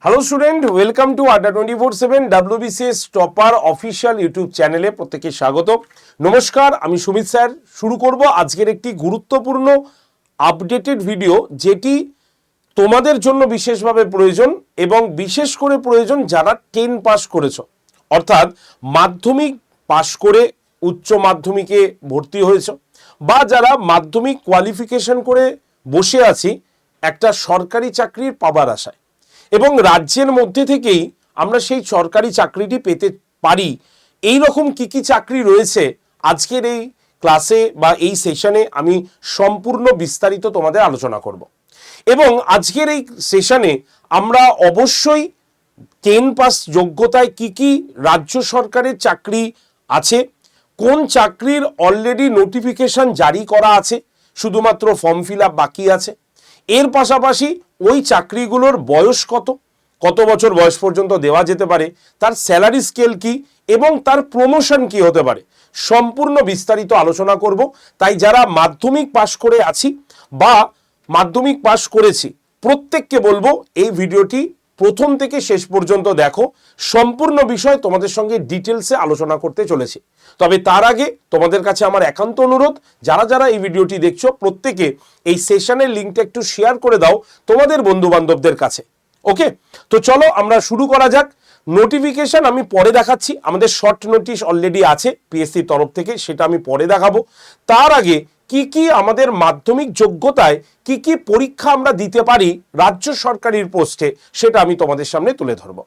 Hello student, welcome to আড্ডা 24/7 WBCS topper official YouTube চ্যানেলে প্রত্যেককে স্বাগত। নমস্কার, আমি সুমিত স্যার। শুরু করব আজকের একটি গুরুত্বপূর্ণ আপডেটেড ভিডিও, যেটি তোমাদের জন্য বিশেষভাবে প্রয়োজন এবং বিশেষ করে প্রয়োজন যারা 10 পাস করেছ, অর্থাৎ মাধ্যমিক পাশ করে উচ্চ মাধ্যমিকে ভর্তি হয়েছ, বা যারা মাধ্যমিক কোয়ালিফিকেশন করে বসে আছি একটা সরকারি চাকরির পাবার আশায়, এবং রাজ্যের মধ্যে থেকেই আমরা সেই সরকারি চাকরিটি পেতে পারি। এই রকম কি কি চাকরি রয়েছে আজকের এই ক্লাসে বা এই সেশনে আমি সম্পূর্ণ বিস্তারিত তোমাদের আলোচনা করব। এবং আজকের এই সেশনে আমরা অবশ্যই 10 পাস যোগ্যতায় কি কি রাজ্য সরকারের চাকরি আছে, কোন চাকরির অলরেডি নোটিফিকেশন জারি করা আছে, শুধুমাত্র ফর্ম ফিল আপ বাকি আছে, এর পাশাপাশি ওই চাকরিগুলোর বয়স কত, কত বছর বয়স পর্যন্ত দেওয়া যেতে পারে, তার স্যালারি স্কেল কি এবং তার প্রমোশন কি হতে পারে, সম্পূর্ণ বিস্তারিত আলোচনা করব। তাই যারা মাধ্যমিক পাশ করে আছি বা মাধ্যমিক পাশ করেছি প্রত্যেককে বলবো এই ভিডিওটি প্রথম থেকে শেষ পর্যন্ত দেখো। সম্পূর্ণ বিষয় তোমাদের সঙ্গে ডিটেলসে আলোচনা করতে চলেছি। তবে তার আগে তোমাদের কাছে আমার একান্ত অনুরোধ, যারা যারা এই ভিডিওটি দেখছো প্রত্যেকে এই সেশনের লিঙ্কটা একটু শেয়ার করে দাও তোমাদের বন্ধু বান্ধবদের কাছে। ওকে, তো চলো আমরা শুরু করা যাক। নোটিফিকেশন আমি পরে দেখাচ্ছি, আমাদের শর্ট নোটিশ অলরেডি আছে পিএসসির তরফ থেকে, সেটা আমি পরে দেখাবো। তার আগে কি কি আমাদের মাধ্যমিক যোগ্যতায় কি কি পরীক্ষা আমরা দিতে পারি রাজ্য সরকারির পোস্টে, সেটা আমি তোমাদের সামনে তুলে ধরব।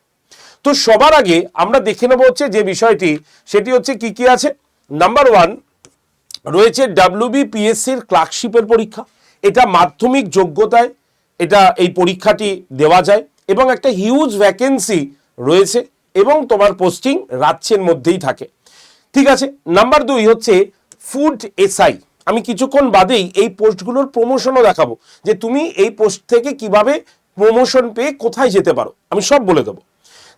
তো সবার আগে আমরা দেখে নেব হচ্ছে যে বিষয়টি, সেটি হচ্ছে কি কি আছে। নাম্বার 1 রয়েছে WBPSCর ক্লার্কশিপের পরীক্ষা। এটা মাধ্যমিক যোগ্যতায় এই পরীক্ষাটি দেওয়া যায় এবং একটা হিউজ ভ্যাকেন্সি রয়েছে এবং তোমার পোস্টিং রাজ্যের মধ্যেই থাকে। ঠিক আছে। নাম্বার 2 হচ্ছে ফুড এসআই। আমি কিছুক্ষণ বাদেই এই পোস্টগুলোর প্রমোশনও দেখাবো, যে তুমি এই পোস্ট থেকে কিভাবে প্রমোশন পেয়ে কোথায় যেতে পারো, আমি সব বলে দেবো।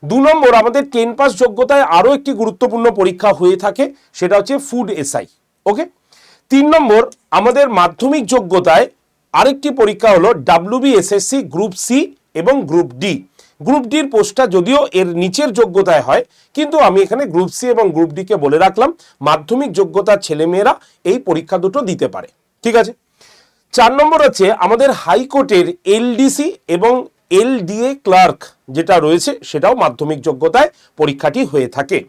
2 নম্বর, আমাদের 10 পাস যোগ্যতায় আরও একটি গুরুত্বপূর্ণ পরীক্ষা হয়ে থাকে, সেটা হচ্ছে ফুড এসআই। ওকে। 3 নম্বর, আমাদের মাধ্যমিক যোগ্যতায় আরেকটি পরীক্ষা হলো WBSSC গ্রুপ সি এবং গ্রুপ ডি। গ্রুপ ডির পোস্টটা যদিও এর নিচের যোগ্যতায় হয়, কিন্তু আমি এখানে গ্রুপ সি এবং গ্রুপ ডি কে বলে রাখলাম। মাধ্যমিক যোগ্যতার ছেলেমেয়েরা এই পরীক্ষা দুটো দিতে পারে। ঠিক আছে। 4 নম্বর হচ্ছে আমাদের হাইকোর্টের এলডিসি এবং এলডিএ ক্লার্ক যেটা রয়েছে, সেটাও মাধ্যমিক যোগ্যতায় পরীক্ষাটি হয়ে থাকে।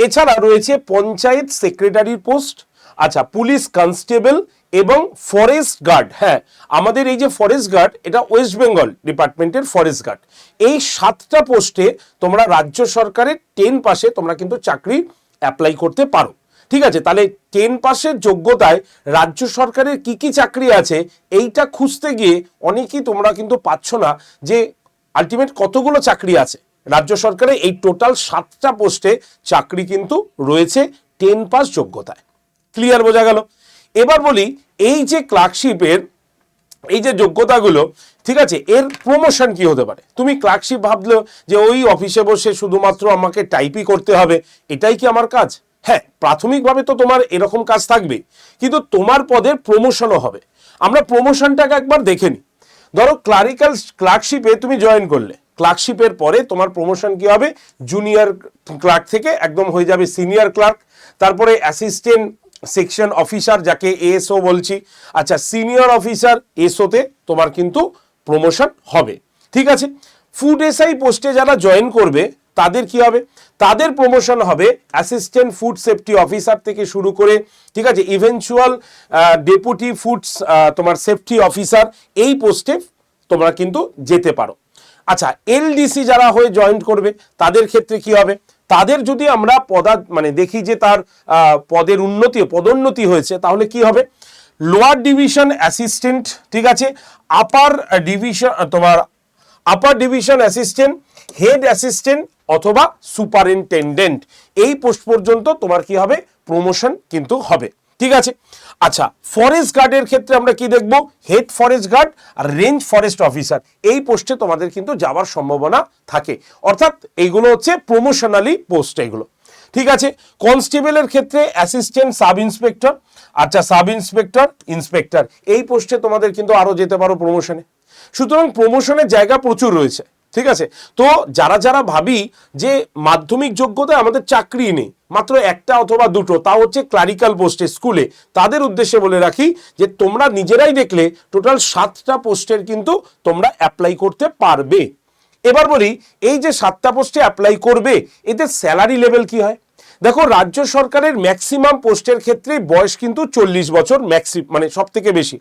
এছাড়া রয়েছে পঞ্চায়েত সেক্রেটারির পোস্ট, আচ্ছা, পুলিশ কনস্টেবল এবং ফরেস্ট গার্ড। হ্যাঁ, আমাদের এই যে ফরেস্ট গার্ড, এটা ওয়েস্ট বেঙ্গল ডিপার্টমেন্টের ফরেস্ট গার্ড। এই 7টা পোস্টে তোমরা রাজ্য সরকারের 10 পাশে তোমরা কিন্তু চাকরি অ্যাপ্লাই করতে পারো। ঠিক আছে। তাহলে 10 পাসের যোগ্যতায় রাজ্য সরকারের কি কি চাকরি আছে এইটা খুঁজতে গিয়ে অনেকেই তোমরা কিন্তু পাচ্ছ না যে আলটিমেট কতগুলো চাকরি আছে রাজ্য সরকারের। এই টোটাল 7টা পোস্টে চাকরি কিন্তু রয়েছে 10 পাস যোগ্যতায়। ক্লিয়ার, বোঝা গেল? এবার বলি, এই যে ক্লার্কশিপের এই যে যোগ্যতাগুলো, ঠিক আছে, এর প্রমোশন কি হতে পারে। তুমি ক্লার্কশিপ ভাবলেও যে ওই অফিসে বসে শুধুমাত্র আমাকে টাইপই করতে হবে, এটাই কি আমার কাজ? হ্যাঁ, প্রাথমিকভাবে তো তোমার এরকম কাজ থাকবে, কিন্তু তোমার পদের প্রমোশনও হবে। আমরা প্রমোশনটাকে একবার দেখে নিই। ধরো ক্লার্কশিপে তুমি জয়েন করলে, ক্লার্কশিপের পরে তোমার প্রমোশন কি হবে? জুনিয়র ক্লার্ক থেকে একদম হয়ে যাবে সিনিয়র ক্লার্ক, তারপরে অ্যাসিস্ট্যান্ট সেকশন অফিসার, যাকে এএসও বলছি। আচ্ছা, সিনিয়র অফিসার এসওতে তোমার কিন্তু প্রমোশন হবে। ঠিক আছে। ফুড এসআই পোস্টে যারা জয়েন করবে তাদের কি হবে? তাদের প্রমোশন হবে অ্যাসিস্ট্যান্ট ফুড সেফটি অফিসার থেকে শুরু করে, ঠিক আছে, ইভেনচুয়াল ডেপুটি ফুডস তোমার সেফটি অফিসার, এই পোস্টে তোমরা কিন্তু যেতে পারো। আচ্ছা, এলডিসি যারা হয়ে জয়েন করবে তাদের ক্ষেত্রে কি হবে? তাদের যদি আমরা দেখি যে তার পদের পদোন্নতি হয়েছে, তাহলে কি হবে? লোয়ার ডিভিশন অ্যাসিস্ট্যান্ট, ঠিক আছে, আপার ডিভিশন অ্যাসিস্ট্যান্ট, হেড অ্যাসিস্ট্যান্ট অথবা সুপারিনটেন্ডেন্ট, এই পোস্ট পর্যন্ত তোমার কি হবে? প্রমোশন কিন্তু হবে। ঠিক আছে। আচ্ছা, ফরেস্ট গার্ডের ক্ষেত্রে আমরা কি দেখব? হেড ফরেস্ট গার্ড আর রেঞ্জ ফরেস্ট অফিসার, এই পোস্টে তোমাদের কিন্তু যাওয়ার সম্ভাবনা থাকে। অর্থাৎ এইগুলো হচ্ছে প্রমোশনালি পোস্ট এগুলো। ঠিক আছে। কনস্টেবলের ক্ষেত্রে অ্যাসিস্ট্যান্ট সাব ইন্সপেক্টর, আচ্ছা, সাব ইন্সপেক্টর, ইন্সপেক্টর, এই পোস্টে তোমাদের কিন্তু আরো যেতে পারো প্রমোশনে। সুতরাং প্রমোশনের জায়গা প্রচুর রয়েছে। ঠিক আছে। তো যারা যারা ভাবি যে মাধ্যমিক যোগ্যতায় আমাদের চাকরি নেই, মাত্র একটা অথবা দুটো, তা হচ্ছে ক্লারিক্যাল পোস্টে স্কুলে, তাদের উদ্দেশ্যে বলে রাখি যে তোমরা নিজেরাই দেখলে টোটাল 7টা পোস্টের কিন্তু তোমরা অ্যাপ্লাই করতে পারবে। এবার বলি, এই যে 7টা পোস্টে অ্যাপ্লাই করবে, এদের স্যালারি লেভেল কি হয়? দেখো, রাজ্য সরকারের ম্যাক্সিমাম পোস্টের ক্ষেত্রে বয়স কিন্তু 40 বছর মানে সব থেকে বেশি।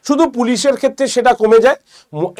শুধু পুলিশের ক্ষেত্রে সেটা কমে যায়,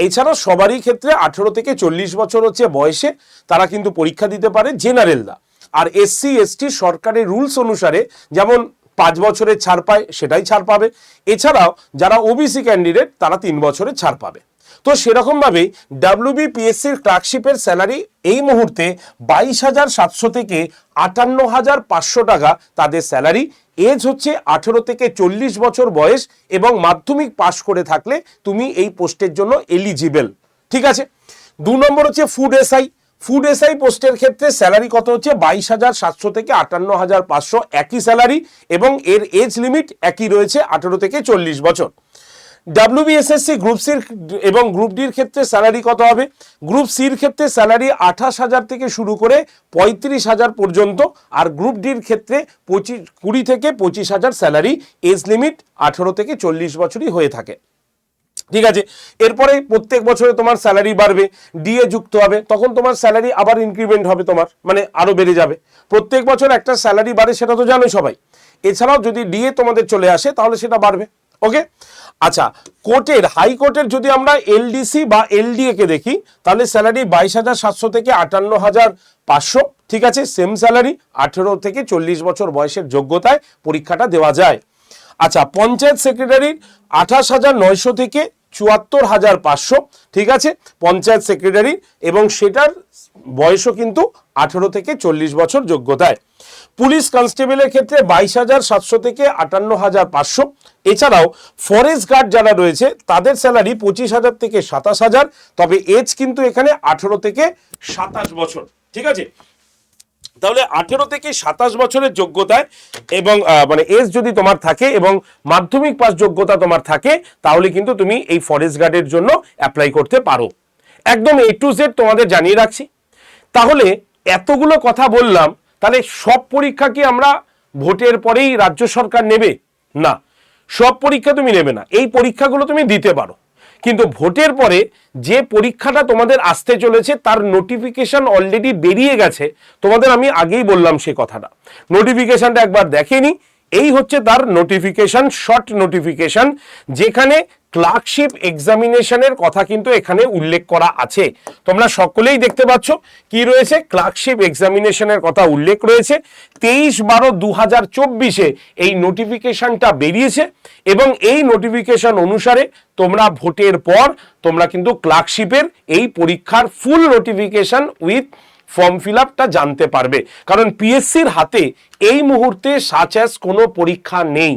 এছাড়া সবারই ক্ষেত্রে 18 থেকে 40 বছর হচ্ছে বয়সে তারা কিন্তু পরীক্ষা দিতে পারে, জেনারেলরা। আর এসসি এসটি সরকারের রুলস অনুসারে যেমন 5 বছরের ছাড় পায়, সেটাই ছাড় পাবে। এছাড়াও যারা ওবিসি ক্যান্ডিডেট তারা 3 বছরের ছাড় পাবে। তো সেরকমভাবেই ডাব্লিউবিপিএসসির ক্লার্কশিপের স্যালারি এই মুহূর্তে 22,700 থেকে 58,500 টাকা তাদের স্যালারি। এজ হচ্ছে 18 থেকে 40 বছর বয়স এবং মাধ্যমিক পাশ করে থাকলে তুমি এই পোস্টের জন্য এলিজিবল। ঠিক আছে। 2 নম্বর হচ্ছে ফুড এসআই। ফুড এসআই পোস্টের ক্ষেত্রে স্যালারি কত হচ্ছে? 22,700 থেকে 58,500, একই স্যালারি এবং এর এজ লিমিট একই রয়েছে, 18 থেকে 40 বছর। ডাব্লিউবিএসএসসি গ্রুপ সির এবং গ্রুপ ডির ক্ষেত্রে স্যালারি কত হবে? গ্রুপ সির ক্ষেত্রে স্যালারি 28,000 থেকে শুরু করে 35,000 পর্যন্ত, আর গ্রুপ ডির ক্ষেত্রে 20 থেকে 25,000 স্যালারি। এজ লিমিট 18 থেকে 40 বছরই হয়ে থাকে। ঠিক আছে। এরপরে প্রত্যেক বছরে তোমার স্যালারি বাড়বে, ডিএ যুক্ত হবে, তখন তোমার স্যালারি আবার ইনক্রিমেন্ট হবে, তোমার মানে আরো বেড়ে যাবে। প্রত্যেক বছর একটা স্যালারি বাড়ে, সেটা তো জানোই সবাই। এছাড়াও যদি ডিএ তোমাদের চলে আসে তাহলে সেটা বাড়বে। ওকে। আচ্ছা, কোর্টের হাইকোর্টের যদি আমরা এলডিসি বা এলডিএ কে দেখি, তাহলে স্যালারি 22,700 থেকে 58,500। ঠিক আছে, সেম স্যালারি, 18 থেকে 40 বছর বয়সের যোগ্যতায় পরীক্ষাটা দেওয়া যায়। আচ্ছা, পঞ্চায়েত সেক্রেটারির 28,900 থেকে 74,500। ঠিক আছে, পঞ্চায়েত সেক্রেটারি, এবং সেটার বয়সও কিন্তু 18 থেকে 40 বছর যোগ্যতায়। পুলিশ কনস্টেবলের ক্ষেত্রে 22,700 থেকে 58,500। এছাড়াও ফরেস্ট গার্ড যারা রয়েছে তাদের স্যালারি 25,000 থেকে 27,000, তবে এজ কিন্তু এখানে 18 থেকে 27 বছর। ঠিক আছে, তাহলে 18 থেকে 27 বছরের যোগ্যতায় এবং মানে এজ যদি তোমার থাকে এবং মাধ্যমিক পাস যোগ্যতা তোমার থাকে, তাহলে কিন্তু তুমি এই ফরেস্ট গার্ডের জন্য অ্যাপ্লাই করতে পারো। একদম A to Z তোমাদের জানিয়ে রাখছি। তাহলে এতগুলো কথা বললাম, তাহলে সব পরীক্ষা কি আমরা ভোটের পরেই রাজ্য সরকার নেবে? না, সব পরীক্ষা তুমি নেবে না। এই পরীক্ষাগুলো তুমি দিতে পারো, কিন্তু ভোটের পরে যে পরীক্ষাটা তোমাদের আসতে চলেছে তার নোটিফিকেশন অলরেডি বেরিয়ে গেছে। তোমাদের আমি আগেই বললাম সে কথাটা, নোটিফিকেশনটা একবার দেখেনি। এই হচ্ছে তার নোটিফিকেশন, শর্ট নোটিফিকেশন, যেখানে ক্লার্কশিপ এক্সামিনেশনের কথা কিন্তু এখানে উল্লেখ করা আছে। তোমরা সকলেই দেখতে পাচ্ছ কি রয়েছে, ক্লার্কশিপ এক্সামিনেশনের কথা উল্লেখ রয়েছে। 23/12/2024 এই নোটিফিকেশনটা বেরিয়েছে এবং এই নোটিফিকেশন অনুসারে তোমরা ভোটের পর তোমরা কিন্তু ক্লার্কশিপের এই পরীক্ষার ফুল নোটিফিকেশন উইথ ফর্ম ফিল আপটা জানতে পারবে। কারণ পিএসসির হাতে এই মুহূর্তে সাচেস কোনো পরীক্ষা নেই,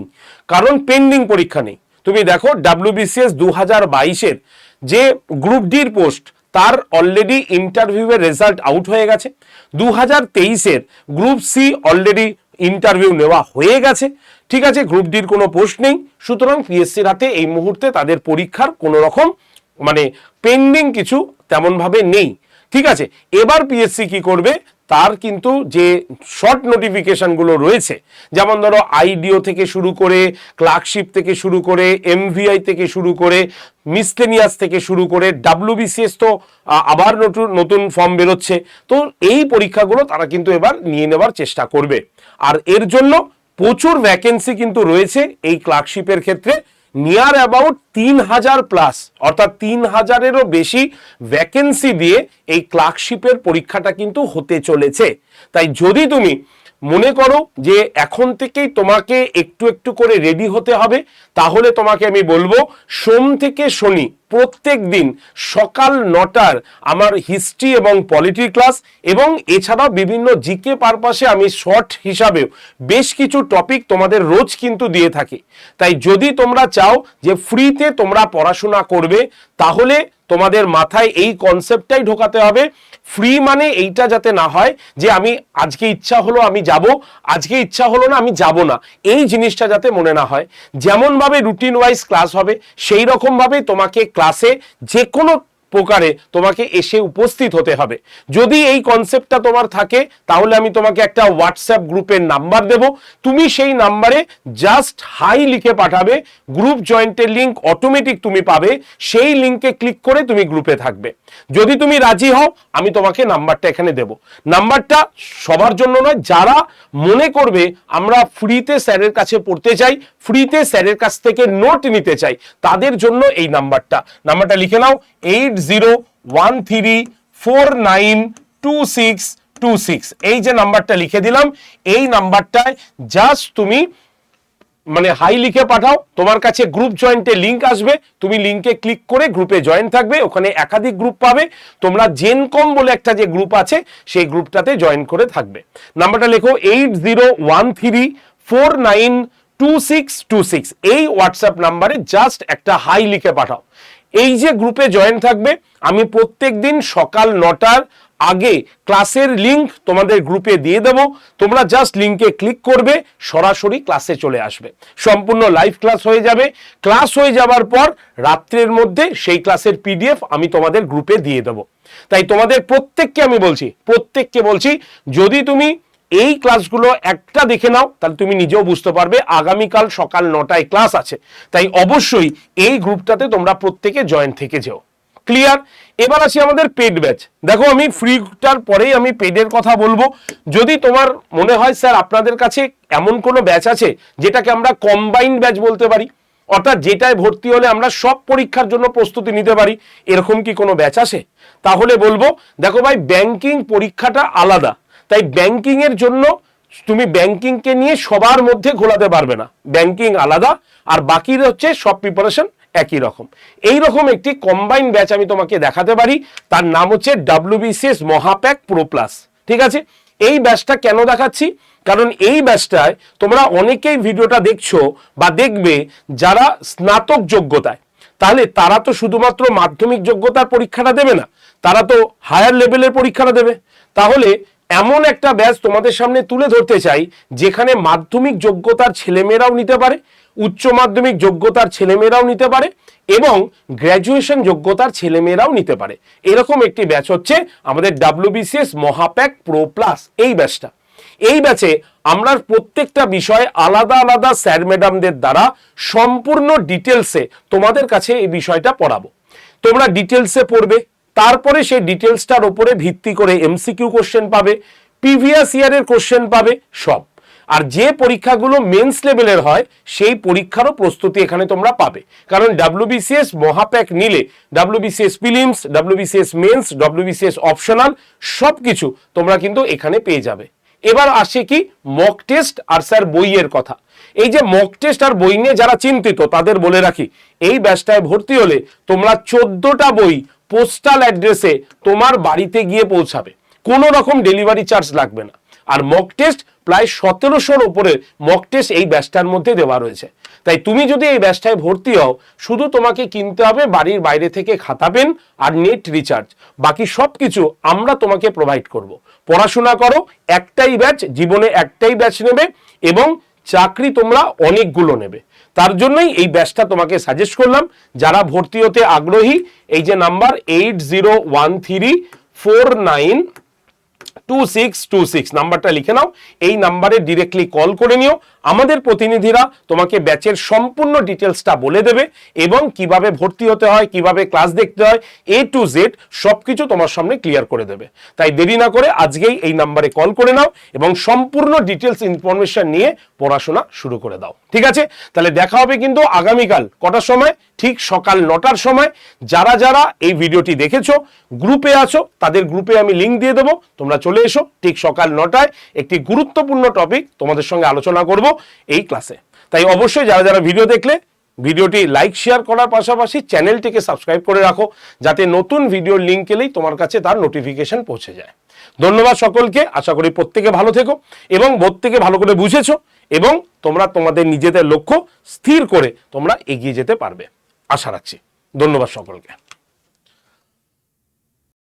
কারণ পেন্ডিং পরীক্ষা নেই। তুমি দেখো, ডাব্লিউবিসিএস 2022-এর যে গ্রুপ ডির পোস্ট, তার অলরেডি ইন্টারভিউয়ের রেজাল্ট আউট হয়ে গেছে। 2023-এর গ্রুপ সি অলরেডি ইন্টারভিউ নেওয়া হয়ে গেছে। ঠিক আছে, গ্রুপ ডির কোনো পোস্ট নেই, সুতরাং পিএসসির হাতে এই মুহূর্তে তাদের পরীক্ষার কোনো রকম মানে পেন্ডিং কিছু তেমনভাবে নেই। ঠিক আছে, এবার পিএসসি কি করবে, তার কিন্তু যে শর্ট নোটিফিকেশনগুলো রয়েছে, যেমন ধরো আইডিও থেকে শুরু করে, ক্লার্কশিপ থেকে শুরু করে, এমভিআই থেকে শুরু করে, মিসলেনিয়াস থেকে শুরু করে, ডাব্লিউবিসিএস তো আবার নতুন ফর্ম বেরোচ্ছে। তো এই পরীক্ষাগুলো তারা কিন্তু এবার নিয়ে নেবার চেষ্টা করবে। আর এর জন্য প্রচুর ভ্যাকেন্সি কিন্তু রয়েছে এই ক্লার্কশিপের ক্ষেত্রে, নিয়ার অ্যাবাউট 3,000 প্লাস, অর্থাৎ 3,000-এরও বেশি ভ্যাকেন্সি দিয়ে এই ক্লার্কশিপের পরীক্ষাটা কিন্তু হতে চলেছে। তাই যদি তুমি মনে করো যে এখন থেকেই তোমাকে একটু একটু করে রেডি হতে হবে, তাহলে তোমাকে আমি বলবো সোম থেকে শনি প্রত্যেক দিন সকাল 9টার আমার হিস্ট্রি এবং পলিটি ক্লাস, এবং এছাড়াও বিভিন্ন জিকে পারপাসে আমি শর্ট হিসাবেও বেশ কিছু টপিক তোমাদের রোজ কিন্তু দিয়ে থাকি। তাই যদি তোমরা চাও যে ফ্রিতে তোমরা পড়াশোনা করবে, তাহলে তোমাদের মাথায় এই কনসেপ্টটাই ঢোকাতে হবে, ফ্রি মানে এইটা যাতে না হয় যে আমি আজকে ইচ্ছা হলো আমি যাব, আজকে ইচ্ছা হলো না আমি যাব না, এই জিনিসটা যাতে মনে না হয়। যেমনভাবে রুটিন ওয়াইজ ক্লাস হবে, সেই রকমভাবে তোমাকে ক্লাসে যে কোনো প্রকারে তোমাকে এসে উপস্থিত হতে হবে। যদি এই কনসেপ্টটা তোমার থাকে তাহলে আমি তোমাকে একটা হোয়াটসঅ্যাপ গ্রুপের নাম্বার দেব, তুমি সেই নাম্বারে জাস্ট হাই লিখে পাঠাবে, গ্রুপ জয়েন্টের লিঙ্ক অটোমেটিক তুমি পাবে, সেই লিঙ্কে ক্লিক করে তুমি গ্রুপে থাকবে। যদি তুমি রাজি হও আমি তোমাকে নাম্বারটা এখানে দেব। নাম্বারটা সবার জন্য নয়, যারা মনে করবে আমরা ফ্রিতে স্যারের কাছে পড়তে চাই, ফ্রিতে স্যারের কাছ থেকে নোট নিতে চাই, তাদের জন্য এই নাম্বারটা লিখে নাও 8013492626। এই যে নাম্বারটা লিখে দিলাম, এই নাম্বারটায় জাস্ট তুমি মানে হাই লিখে পাঠাও, তোমার কাছে গ্রুপ জয়েন্টের লিঙ্ক আসবে, তুমি লিঙ্কে ক্লিক করে গ্রুপে জয়েন থাকবে। ওখানে একাধিক গ্রুপ পাবে, তোমরা জেনকম বলে একটা যে গ্রুপ আছে সেই গ্রুপটাতে জয়েন করে থাকবে। নাম্বারটা লেখো 8013492626। এই হোয়াটসঅ্যাপ নাম্বারে জাস্ট একটা হাই লিখে পাঠাও। এই যে গ্রুপে জয়েন থাকবে, আমি প্রত্যেক দিন সকাল 9টার আগে ক্লাসের লিংক তোমাদের গ্রুপে দিয়ে দেব, তোমরা জাস্ট লিংকে ক্লিক করবে, সরাসরি ক্লাসে চলে আসবে, সম্পূর্ণ লাইভ ক্লাস হয়ে যাবে। ক্লাস হয়ে যাবার পর রাত্রের মধ্যে সেই ক্লাসের পিডিএফ আমি তোমাদের গ্রুপে দিয়ে দেব। তাই তোমাদের প্রত্যেককে বলছি যদি তুমি এই ক্লাসগুলো একটা দেখে নাও তাহলে তুমি নিজেও বুঝতে পারবে আগামীকাল সকাল 9টায় ক্লাস আছে। তাই অবশ্যই এই গ্রুপটাতে তোমরা প্রত্যেকে জয়েন থেকে যেও। ক্লিয়ার? এবার আসি আমাদের পেড ব্যাচ। দেখো আমি ফ্রিটার পরেই আমি পেডের কথা বলবো। যদি তোমার মনে হয় স্যার আপনাদের কাছে এমন কোনো ব্যাচ আছে যেটাকে আমরা কম্বাইন্ড ব্যাচ বলতে পারি, অর্থাৎ যেটায় ভর্তি হলে আমরা সব পরীক্ষার জন্য প্রস্তুতি নিতে পারি, এরকম কি কোনো ব্যাচ আছে? তাহলে বলবো দেখো ভাই, ব্যাংকিং পরীক্ষাটা আলাদা, তাই ব্যাংকিং এর জন্য তুমি ব্যাংকিংকে নিয়ে সবার মধ্যে ঘোলাতে পারবে না, ব্যাংকিং আলাদা আর বাকি হচ্ছে সব প্রিপারেশন একই রকম। এই রকম একটি কম্বাইন্ড ব্যাচ আমি তোমাকে দেখাতে পারি, তার নাম হচ্ছে WBCS মহাপ্যাক প্রো প্লাস। ঠিক আছে, এই ব্যাচটা কেন দেখাচ্ছি, কারণ এই ব্যাচটায় তোমরা অনেকেই ভিডিওটা দেখছো বা দেখবে যারা স্নাতক যোগ্যতায়, তাহলে তারা তো শুধুমাত্র মাধ্যমিক যোগ্যতার পরীক্ষাটা দেবে না, তারা তো হায়ার লেভেলের পরীক্ষাটা দেবে। তাহলে এমন একটা ব্যাচ তোমাদের সামনে তুলে ধরতে চাই যেখানে মাধ্যমিক যোগ্যতার ছেলেমেয়েরাও নিতে পারে, উচ্চ মাধ্যমিক যোগ্যতার ছেলেমেয়েরাও নিতে পারে এবং গ্র্যাজুয়েশন যোগ্যতার ছেলেমেয়েরাও নিতে পারে। এরকম একটি ব্যাচ হচ্ছে আমাদের WBCS মহাপ্যাক প্রো প্লাস এই ব্যাচটা। এই ব্যাচে আমরা প্রত্যেকটা বিষয় আলাদা আলাদা স্যার ম্যাডামদের দ্বারা সম্পূর্ণ ডিটেলসে তোমাদের কাছে এই বিষয়টা পড়াবো। তোমরা ডিটেলসে পড়বে, তারপরে সেই ডিটেলসটার উপরে ভিত্তি করে MCQ কোশ্চেন পাবে, প্রিভিয়াস ইয়ারের কোশ্চেন পাবে সব। আর যে পরীক্ষাগুলো মেন্স লেভেলের হয় সেই পরীক্ষারও প্রস্তুতি এখানে তোমরা পাবে, কারণ WBCS মহাপ্যাক নিলে WBCS prelims, WBCS mains, WBCS optional সবকিছু তোমরা কিন্তু এখানে পেয়ে যাবে। এবার আসে কি মক টেস্ট আর স্যার বইয়ের কথা। এই যে মক টেস্ট আর বই নিয়ে যারা চিন্তিত তাদের বলে রাখি, এই ব্যাচটায় ভর্তি হলে তোমরা 14টা বই পোস্টাল অ্যাড্রেসে তোমার বাড়িতে গিয়ে পৌঁছাবে, কোনো রকম ডেলিভারি চার্জ লাগবে না। আর মক টেস্ট প্রায় 1700-র উপরে মক টেস্ট এই ব্যাচটার মধ্যে দেওয়া রয়েছে। তাই তুমি যদি এই ব্যাচটায় ভর্তি হও, শুধু তোমাকে কিনতে হবে বাড়ির বাইরে থেকে খাতা পেন আর নেট রিচার্জ, বাকি সব কিছু আমরা তোমাকে প্রোভাইড করব। পড়াশোনা করো, একটাই ব্যাচ, জীবনে একটাই ব্যাচ নেবে এবং চাকরি তোমরা অনেকগুলো নেবে। তার জন্যই এই ব্যাচটা তোমাকে সাজেস্ট করলাম। যারা ভর্তি হতে আগ্রহী, এই যে নাম্বার 8013492626 নাম্বারটা লিখে নাও, এই নাম্বারে ডিরেক্টলি কল করে নিও। আমাদের প্রতিনিধিরা তোমাকে ব্যাচের সম্পূর্ণ ডিটেলসটা বলে দেবে এবং কিভাবে ভর্তি হতে হয়, কিভাবে ক্লাস দেখতে হয়, A to Z সবকিছু তোমার সামনে ক্লিয়ার করে দেবে। তাই দেরি না করে আজকেই এই নাম্বারে কল করে নাও এবং সম্পূর্ণ ডিটেলস ইনফরমেশন নিয়ে পড়াশোনা শুরু করে দাও। ঠিক আছে, তাহলে দেখা হবে কিন্তু আগামীকাল কটার সময়, ঠিক সকাল 9টার সময়। যারা যারা এই ভিডিওটি দেখেছো গ্রুপে আছো তাদের গ্রুপে আমি লিংক দিয়ে দেবো, তোমরা চলে এসো ঠিক সকাল 9টায়। একটি গুরুত্বপূর্ণ টপিক তোমাদের সঙ্গে আলোচনা করব এই ক্লাসে। তাই অবশ্যই যারা যারা ভিডিও দেখলে ভিডিওটি লাইক শেয়ার করার পাশাপাশি চ্যানেলটিকে সাবস্ক্রাইব করে রাখো, যাতে নতুন ভিডিওর লিঙ্ক এলেই তোমার কাছে তার নোটিফিকেশন পৌঁছে যায়। ধন্যবাদ সকলকে, আশা করি প্রত্যেকে ভালো থেকো এবং প্রত্যেকে ভালো করে বুঝেছো এবং তোমরা তোমাদের নিজেদের লক্ষ্য স্থির করে তোমরা এগিয়ে যেতে পারবে আশা রাখছি। ধন্যবাদ সকলকে।